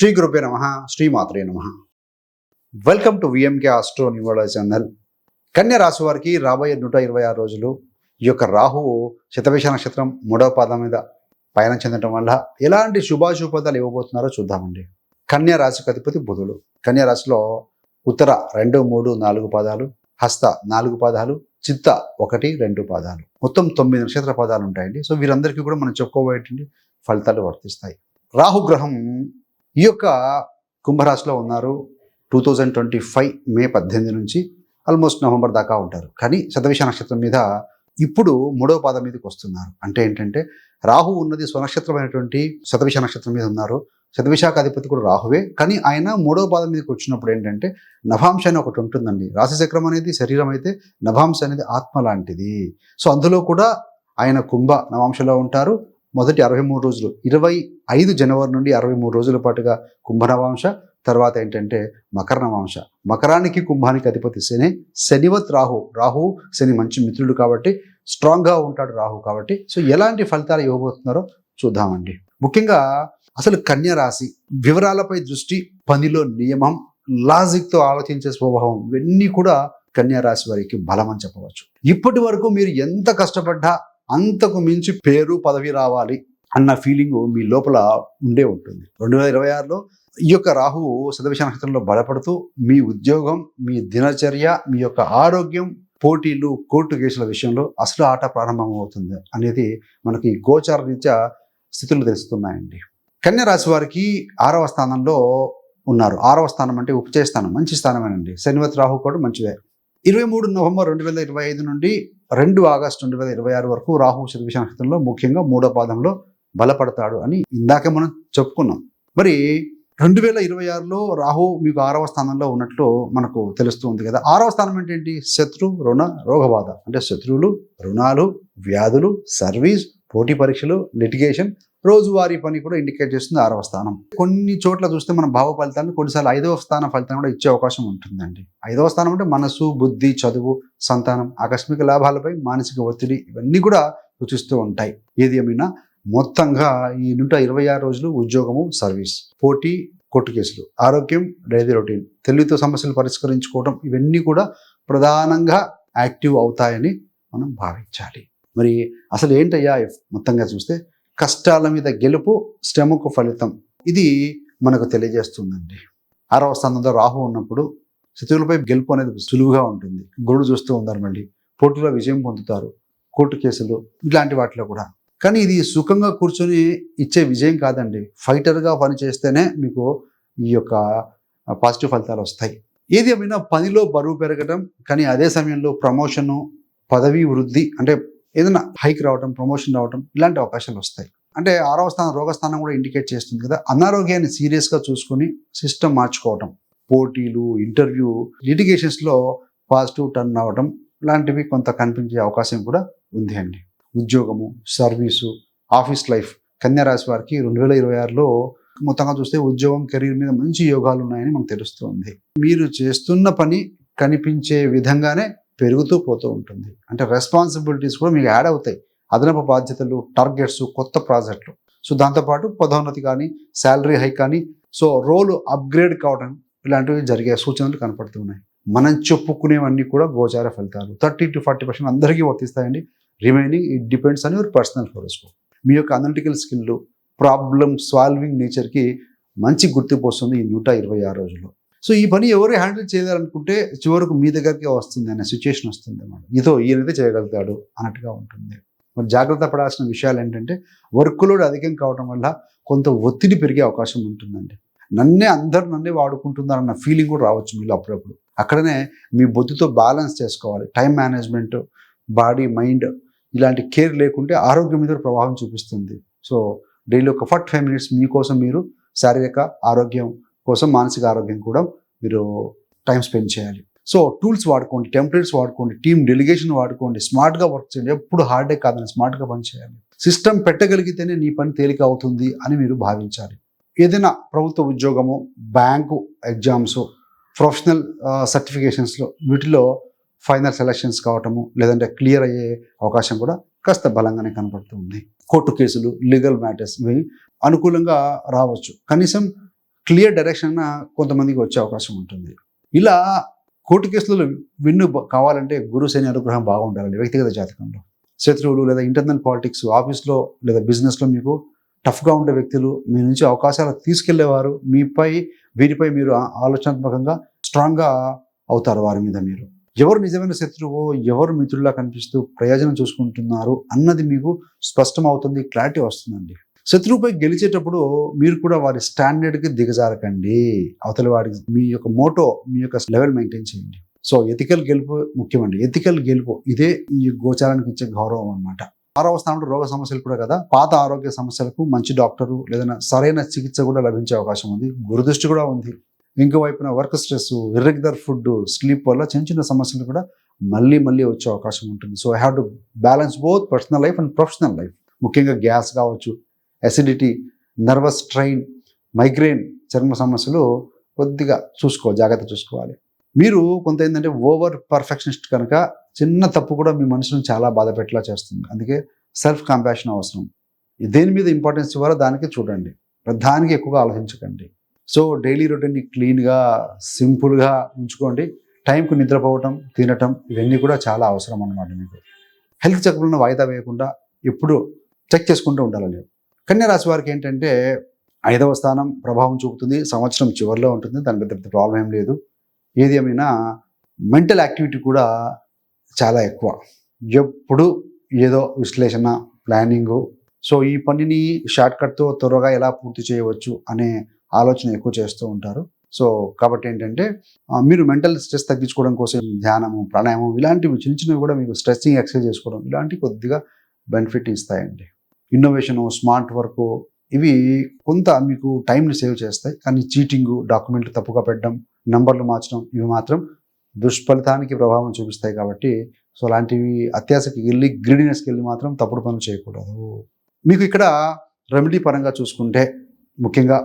శ్రీ గురుభ్యో నమః. శ్రీ మాత్రే నమః. Welcome to VMK astro numerology channel. కన్యా రాశి వారికి రాబోయే 126 రోజులు ఈ యొక్క రాహువు శతభిష నక్షత్రం 3వ పాదం మీద పయనం చెందడం వల్ల ఎలాంటి శుభాశుభాలు ఇవ్వబోతున్నారో చూద్దామండి. కన్యా రాశికి అధిపతి బుధుడు. కన్యా రాశిలో ఉత్తర 2, 3, 4 పాదాలు, హస్త 4 పాదాలు, చిత్త 1, 2 పాదాలు, మొత్తం 9 నక్షత్ర పాదాలు ఉంటాయండి. సో వీరందరికీ కూడా మనం చెప్పుకోబోయేటువంటి ఫలితాలు వర్తిస్తాయి. రాహుగ్రహం ఈ యొక్క కుంభరాశిలో ఉన్నారు. 2025 మే 18 నుంచి ఆల్మోస్ట్ నవంబర్ దాకా ఉంటారు. కానీ శతభిష నక్షత్రం మీద ఇప్పుడు 3వ పాదం మీదకి వస్తున్నారు. అంటే ఏంటంటే రాహు ఉన్నది స్వనక్షత్రమైనటువంటి శతభిష నక్షత్రం మీద ఉన్నారు. శతభిషాకు అధిపతి కూడా రాహువే. కానీ ఆయన 3వ పాదం మీదకి వచ్చినప్పుడు ఏంటంటే నభాంశ అని ఒకటి ఉంటుందండి. రాశిచక్రం అనేది శరీరం అయితే నభాంశ అనేది ఆత్మ లాంటిది. సో అందులో కూడా ఆయన కుంభ నవాంశలో ఉంటారు. మొదటి 63 రోజులు 25 జనవరి నుండి 63 రోజుల పాటుగా కుంభ నవాంశ, తర్వాత ఏంటంటే మకర నవాంశ. మకరానికి కుంభానికి అధిపతి శని. శనివత్ రాహు శని మంచి మిత్రుడు కాబట్టి స్ట్రాంగ్గా ఉంటాడు రాహు కాబట్టి. సో ఎలాంటి ఫలితాలు ఇవ్వబోతున్నారో చూద్దామండి. ముఖ్యంగా అసలు కన్యా రాశి వివరాలపై దృష్టి, పనిలో నియమం, లాజిక్తో ఆలోచించే స్వభావం, ఇవన్నీ కూడా కన్యా రాశి వారికి బలం అని చెప్పవచ్చు. ఇప్పటి వరకు మీరు ఎంత కష్టపడ్డా అంతకు మించి పేరు పదవి రావాలి అన్న ఫీలింగ్ మీ లోపల ఉండే ఉంటుంది. 2026లో ఈ యొక్క రాహువు శతభిష నక్షత్రంలో బలపడుతూ మీ ఉద్యోగం, మీ దినచర్య, మీ యొక్క ఆరోగ్యం, పోటీలు, కోర్టు కేసుల విషయంలో అసలు ఆట ప్రారంభమవుతుంది అనేది మనకి గోచార రీత్యా స్థితులు తెలుస్తున్నాయండి. కన్యా రాశి వారికి 6వ స్థానంలో ఉన్నారు. 6వ స్థానం అంటే ఉపచయ స్థానం, మంచి స్థానమేనండి. శనివత్ రాహు కూడా మంచిదే. 23 నవంబర్ 2025 నుండి 2 ఆగస్టు 2026 వరకు రాహు శతభిష నక్షత్రంలో ముఖ్యంగా 3వ పాదంలో బలపడతాడు అని ఇందాకే మనం చెప్పుకున్నాం. మరి 2026లో రాహు మీకు 6వ స్థానంలో ఉన్నట్లు మనకు తెలుస్తుంది కదా. 6వ స్థానం ఏంటి? శత్రు, రుణ, రోగబాధ. అంటే శత్రువులు, రుణాలు, వ్యాధులు, సర్వీస్, పోటీ పరీక్షలు, లిటిగేషన్, రోజువారీ పని కూడా ఇండికేట్ చేస్తుంది 6వ స్థానం. కొన్ని చోట్ల చూస్తే మనం భావ ఫలితాలను కొన్నిసార్లు 5వ స్థానం ఫలితాన్ని కూడా ఇచ్చే అవకాశం ఉంటుందండి. 5వ స్థానం అంటే మనసు, బుద్ధి, చదువు, సంతానం, ఆకస్మిక లాభాలపై మానసిక ఒత్తిడి, ఇవన్నీ కూడా సూచిస్తూ ఉంటాయి. ఏది ఏమైనా మొత్తంగా ఈ 126 రోజులు ఉద్యోగము, సర్వీస్, పోటీ, కోర్టు కేసులు, ఆరోగ్యం, డైలీ రొటీన్, తెలివితో సమస్యలు పరిష్కరించుకోవడం, ఇవన్నీ కూడా ప్రధానంగా యాక్టివ్ అవుతాయని మనం భావించాలి. మరి అసలు ఏంటయ్యా మొత్తంగా చూస్తే కష్టాల మీద గెలుపు, శ్రమకు ఫలితం, ఇది మనకు తెలియజేస్తుందండి. 6వ స్థానంలో రాహు ఉన్నప్పుడు శత్రువులపై గెలుపు అనేది సులువుగా ఉంటుంది. గురుడు చూస్తూ ఉన్నారు. మళ్ళీ పోటీలో విజయం పొందుతారు, కోర్టు కేసులు ఇలాంటి వాటిలో కూడా. కానీ ఇది సుఖంగా కూర్చొని ఇచ్చే విజయం కాదండి. ఫైటర్గా పని చేస్తేనే మీకు ఈ యొక్క పాజిటివ్ ఫలితాలు వస్తాయి. ఏది ఏమైనా పనిలో బరువు పెరగడం, కానీ అదే సమయంలో ప్రమోషను, పదవి వృద్ధి, అంటే ఏదైనా హైక్ రావడం, ప్రమోషన్ రావడం, ఇలాంటి అవకాశాలు వస్తాయి. అంటే 6వ స్థానం రోగస్థానం కూడా ఇండికేట్ చేస్తుంది కదా. అనారోగ్యాన్ని సీరియస్గా చూసుకొని సిస్టమ్ మార్చుకోవటం, పోటీలు, ఇంటర్వ్యూ, లిటిగేషన్స్లో పాజిటివ్ టర్న్ అవ్వడం లాంటివి కొంత కనిపించే అవకాశం కూడా ఉంది అండి. ఉద్యోగము, సర్వీసు, ఆఫీస్ లైఫ్ కన్యా రాశి వారికి 2026లో మొత్తంగా చూస్తే ఉద్యోగం, కెరీర్ మీద మంచి యోగాలు ఉన్నాయని మనకు తెలుస్తుంది. మీరు చేస్తున్న పని కనిపించే విధంగానే పెరుగుతూ పోతూ ఉంటుంది. అంటే రెస్పాన్సిబిలిటీస్ కూడా మీకు యాడ్ అవుతాయి. అదనపు బాధ్యతలు, టార్గెట్స్, కొత్త ప్రాజెక్టులు. సో దాంతోపాటు పదోన్నతి కానీ, శాలరీ హైక్ కానీ, సో రోల్ అప్గ్రేడ్ కావడం, ఇలాంటివి జరిగే సూచనలు కనపడుతున్నాయి. మనం చెప్పుకునేవన్నీ కూడా గోచార ఫలితాలు 30 to 40% అందరికీ వర్తిస్తాయండి. Remaining it depends on your personal horoscope. మీ యొక్క అనలిటికల్ స్కిల్, ప్రాబ్లమ్ సాల్వింగ్ నేచర్కి మంచి గుర్తింపు వస్తుంది ఈ 126 రోజుల్లో. సో ఈ పని ఎవరు హ్యాండిల్ చేయాలనుకుంటే చివరకు మీ దగ్గరికి వస్తుంది అనే సిచ్యుయేషన్ వస్తుంది అన్నమాట. ఈయనైతే చేయగలుగుతాడు అన్నట్టుగా ఉంటుంది. మరి జాగ్రత్త పడాల్సిన విషయాలు ఏంటంటే వర్క్ లోడ్ అధికం కావడం వల్ల కొంత ఒత్తిడి పెరిగే అవకాశం ఉంటుందండి. అందరూ నన్నే వాడుకుంటున్నారన్న ఫీలింగ్ కూడా రావచ్చు మీలో అప్పుడప్పుడు. అక్కడనే మీ బుద్ధితో బ్యాలెన్స్ చేసుకోవాలి. టైం మేనేజ్మెంట్, బాడీ, మైండ్ ఇలాంటి కేర్ లేకుంటే ఆరోగ్యం మీద ప్రభావం చూపిస్తుంది. సో డైలీ ఒక 45 minutes మీకోసం, మీరు శారీరక ఆరోగ్యం కోసం, మానసిక ఆరోగ్యం కూడా మీరు టైం స్పెండ్ చేయాలి. సో టూల్స్ వాడుకోండి, టెంప్లెట్స్ వాడుకోండి, టీమ్ డెలిగేషన్ వాడుకోండి, స్మార్ట్గా వర్క్ చేయండి. ఎప్పుడు హార్డే కాదని స్మార్ట్గా పని చేయాలి. సిస్టమ్ పెట్టగలిగితేనే నీ పని తేలిక అవుతుంది అని మీరు భావించాలి. ఏదైనా ప్రభుత్వ ఉద్యోగము, బ్యాంకు ఎగ్జామ్స్, ప్రొఫెషనల్ సర్టిఫికేషన్స్లో వీటిలో ఫైనల్ సెలక్షన్స్ కావటము, లేదంటే క్లియర్ అయ్యే అవకాశం కూడా కాస్త బలంగానే కనపడుతుంది. కోర్టు కేసులు, లీగల్ మ్యాటర్స్ ఇవి అనుకూలంగా రావచ్చు. కనీసం క్లియర్ డైరెక్షన్ కొంతమందికి వచ్చే అవకాశం ఉంటుంది. ఇలా కోర్టు కేసులలో విన్ను కావాలంటే గురు శని అనుగ్రహం బాగుండాలండి వ్యక్తిగత జాతకంలో. శత్రువులు లేదా ఇంటర్నల్ పాలిటిక్స్, ఆఫీస్లో లేదా బిజినెస్లో మీకు టఫ్గా ఉండే వ్యక్తులు మీ నుంచి అవకాశాలు తీసుకెళ్లేవారు వీరిపై మీరు ఆలోచనాత్మకంగా స్ట్రాంగ్గా అవుతారు. వారి మీద మీరు ఎవరు నిజమైన శత్రువో, ఎవరు మిత్రుల్లా కనిపిస్తూ ప్రయోజనం చూసుకుంటున్నారు అన్నది మీకు స్పష్టం అవుతుంది, క్లారిటీ వస్తుందండి. శత్రువుపై గెలిచేటప్పుడు మీరు కూడా వారి స్టాండర్డ్కి దిగజారకండి. అవతలి వాడికి మీ యొక్క మోటో, మీ యొక్క లెవెల్ మెయింటైన్ చేయండి. సో ఎథికల్ గెలుపు ముఖ్యమండి. ఎథికల్ గెలుపు ఇదే ఈ గోచారానికి ఇచ్చే గౌరవం అన్నమాట. 6వ స్థానంలో రోగ సమస్యలు కూడా కదా. పాత ఆరోగ్య సమస్యలకు మంచి డాక్టరు లేదా సరైన చికిత్స కూడా లభించే అవకాశం ఉంది. గురుదృష్టి కూడా ఉంది. ఇంకోవైపున work stress, irregular food, sleep వల్ల చిన్న చిన్న సమస్యలు కూడా మళ్ళీ వచ్చే అవకాశం ఉంటుంది. So I have to balance both personal life and professional life. ముఖ్యంగా గ్యాస్ కావచ్చు, అసిడిటీ, నర్వస్ స్ట్రెయిన్, మైగ్రేన్, చర్మ సమస్యలు కొద్దిగా జాగ్రత్త చూసుకోవాలి. మీరు కొంత ఏంటంటే ఓవర్ పర్ఫెక్షనిస్ట్ కనుక చిన్న తప్పు కూడా మీ మనసును చాలా బాధ పెట్టేలా చేస్తుంది. అందుకే సెల్ఫ్ కంపాషన్ అవసరం. దేని మీద ఇంపార్టెన్స్ ఇవ్వాలో దానికి చూడండి, దానికి ఎక్కువగా ఆలోచించకండి. సో డైలీ రొటీన్ని క్లీన్గా, సింపుల్గా ఉంచుకోండి. టైంకు నిద్రపోవటం, తినటం ఇవన్నీ కూడా చాలా అవసరం అన్నమాట. మీకు హెల్త్ చెకప్లను వాయిదా వేయకుండా ఎప్పుడు చెక్ చేసుకుంటూ ఉండాలి. కన్యా రాశి వారికి ఏంటంటే 5వ స్థానం ప్రభావం చూపుతుంది. సంవత్సరం చివరిలో ఉంటుంది, దాని పెద్ద ప్రాబ్లం ఏం లేదు. ఏది ఏమైనా మెంటల్ యాక్టివిటీ కూడా చాలా ఎక్కువ. ఎప్పుడు ఏదో విశ్లేషణ, ప్లానింగు. సో ఈ పనిని షార్ట్కట్తో త్వరగా ఎలా పూర్తి చేయవచ్చు అనే ఆలోచన ఎక్కువ చేస్తూ ఉంటారు. సో కాబట్టి ఏంటంటే మీరు మెంటల్ స్ట్రెస్ తగ్గించుకోవడం కోసం ధ్యానము, ప్రాణాయామం ఇలాంటివి చిన్న చిన్నవి కూడా మీకు స్ట్రెచ్చింగ్ ఎక్సర్సైజ్ చేసుకోవడం ఇలాంటివి కొద్దిగా బెనిఫిట్ ఇస్తాయండి. ఇన్నోవేషను, స్మార్ట్ వర్క్ ఇవి కొంత మీకు టైంని సేవ్ చేస్తాయి. కానీ చీటింగు, డాక్యుమెంట్లు తప్పుగా పెట్టడం, నంబర్లు మార్చడం ఇవి మాత్రం దుష్ఫలితానికి ప్రభావం చూపిస్తాయి. కాబట్టి సో అలాంటివి అత్యాశకి వెళ్ళి, గ్రీడీనెస్కి వెళ్ళి మాత్రం తప్పుడు పనులు చేయకూడదు. మీకు ఇక్కడ రెమెడీ పరంగా చూసుకుంటే ముఖ్యంగా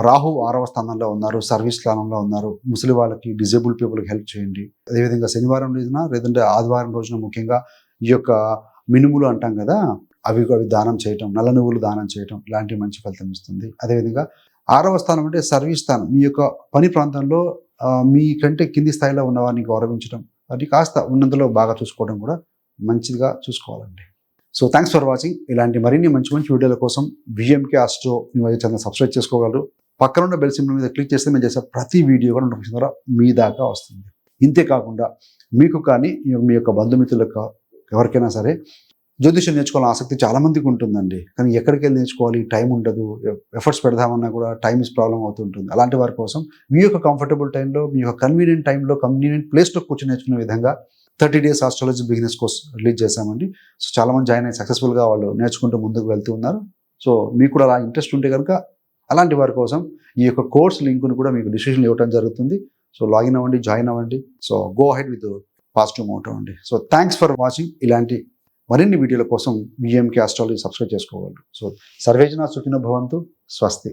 రాహు 6వ స్థానంలో ఉన్నారు, సర్వీస్ స్థానంలో ఉన్నారు. ముసలి వాళ్ళకి, డిజేబుల్ పీపుల్కి హెల్ప్ చేయండి. అదేవిధంగా శనివారం రోజున లేదంటే ఆదివారం రోజున ముఖ్యంగా ఈ యొక్క మినుములు అంటాం కదా, అవి దానం చేయటం, నల్ల నువ్వులు దానం చేయటం ఇలాంటివి మంచి ఫలితం ఇస్తుంది. అదేవిధంగా 6వ స్థానం అంటే సర్వీస్ స్థానం. మీ యొక్క పని ప్రాంతంలో మీకంటే కింది స్థాయిలో ఉన్న వారిని గౌరవించడం, అది కాస్త ఉన్నందులో బాగా చూసుకోవడం కూడా మంచిగా చూసుకోవాలండి. So thanks for watching. ఇలాంటి మరిన్ని మంచి వీడియోల కోసం విఎంకే ఆస్ట్రో ఛానల్ సబ్స్క్రైబ్ చేసుకోగలరు. పక్కనున్న బెల్ సింబల్ మీద క్లిక్ చేస్తే మేము చేసే ప్రతి వీడియో కూడా నోటిఫికేషన్ ద్వారా మీ దాకా వస్తుంది. ఇంతే కాకుండా మీకు కానీ మీ యొక్క బంధుమిత్రులకు ఎవరికైనా సరే జ్యోతిష్యం నేర్చుకోవాలని ఆసక్తి చాలామందికి ఉంటుందండి. కానీ ఎక్కడికి వెళ్ళి నేర్చుకోవాలి, టైం ఉండదు. ఎఫర్ట్స్ పెడదామన్నా కూడా టైం ఇస్ ప్రాబ్లం అవుతుంటుంది. అలాంటి వారి కోసం మీ యొక్క కంఫర్టబుల్ టైంలో, మీ యొక్క కన్వీనియంట్ టైంలో, కన్వీనియంట్ ప్లేస్లో కూర్చొని నేర్చుకునే విధంగా 30 days astrology beginners course release చేశామండి. సో చాలామంది జాయిన్ అయ్యి సక్సెస్ఫుల్గా వాళ్ళు నేర్చుకుంటూ ముందుకు వెళ్తూ ఉన్నారు. సో మీకు కూడా అలా ఇంట్రెస్ట్ ఉంటే కనుక అలాంటి వారి కోసం ఈ యొక్క కోర్స్ లింక్ను కూడా మీకు డిస్క్రిప్షన్లో ఇవ్వడం జరుగుతుంది. సో లాగిన్ అవ్వండి, జాయిన్ అవ్వండి. So go ahead with positive motto అండి. So thanks for watching. ఇలాంటి మరిన్ని వీడియోల కోసం విఎంకే ఆస్ట్రాలజీ సబ్స్క్రైబ్ చేసుకోగలరు. సో సర్వేజన సుఖినో భవంతు. స్వస్తి.